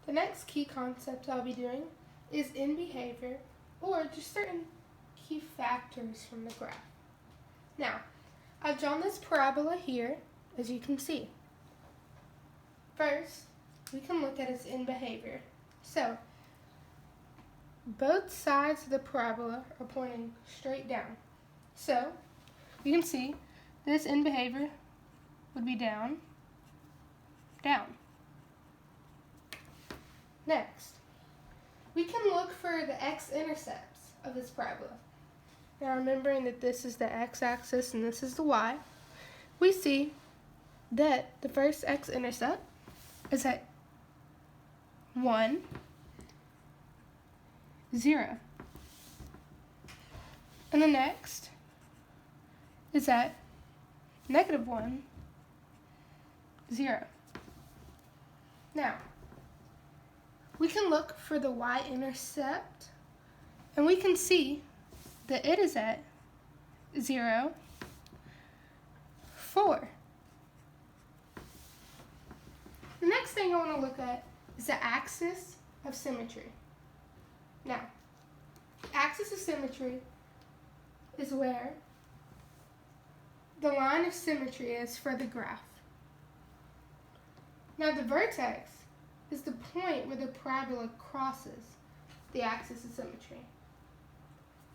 The next key concept I'll be doing is in behavior, or just certain key factors from the graph. Now, I've drawn this parabola here, as you can see. First, we can look at its in behavior. So, both sides of the parabola are pointing straight down. So, you can see this in behavior would be down, down. Next, we can look for the x-intercepts of this parabola. Now, remembering that this is the x-axis and this is the y, we see that the first x-intercept is at 1, 0. And the next is at -1, 0. Now, we can look for the y-intercept, and we can see that it is at 0, 4. The next thing I want to look at is the axis of symmetry. Now, the axis of symmetry is where the line of symmetry is for the graph. Now, the vertex is the point where the parabola crosses the axis of symmetry.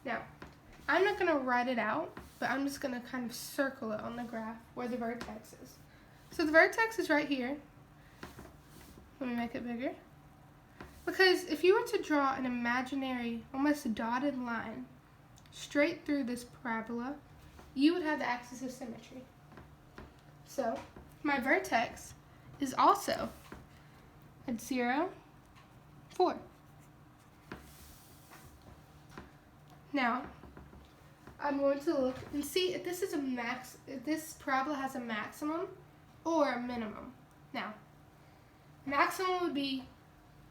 Now, I'm not going to write it out, but I'm just going to kind of circle it on the graph where the vertex is. So the vertex is right here. Let me make it bigger. Because if you were to draw an imaginary, almost dotted line straight through this parabola, you would have the axis of symmetry. So my vertex is also at 0, 4. Now, I'm going to look and see if this is if this parabola has a maximum or a minimum. Now, maximum would be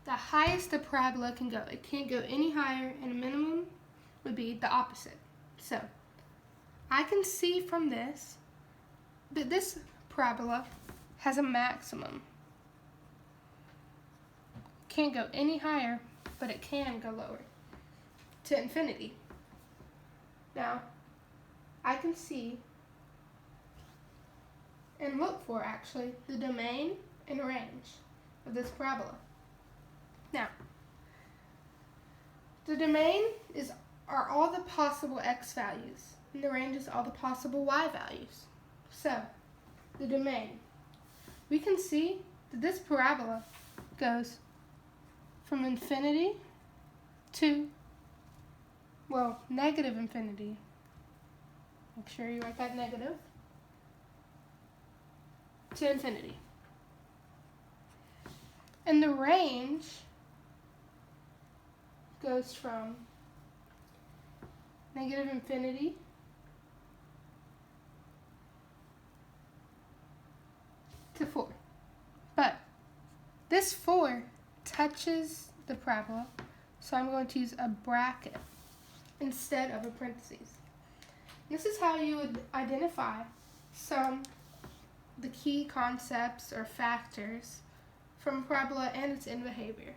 the highest the parabola can go. It can't go any higher, and a minimum would be the opposite. So, I can see from this that this parabola has a maximum. Can't go any higher, but it can go lower to infinity. Now, I can see and look for actually the domain and range of this parabola. Now, the domain are all the possible x values, and the range is all the possible y values. So, the domain. We can see that this parabola goes from infinity to, well, negative infinity. Make sure you write that negative. To infinity. And the range goes from negative infinity to 4. But this 4 touches the parabola, so I'm going to use a bracket instead of a parentheses. This is how you would identify the key concepts or factors from a parabola and its in behavior.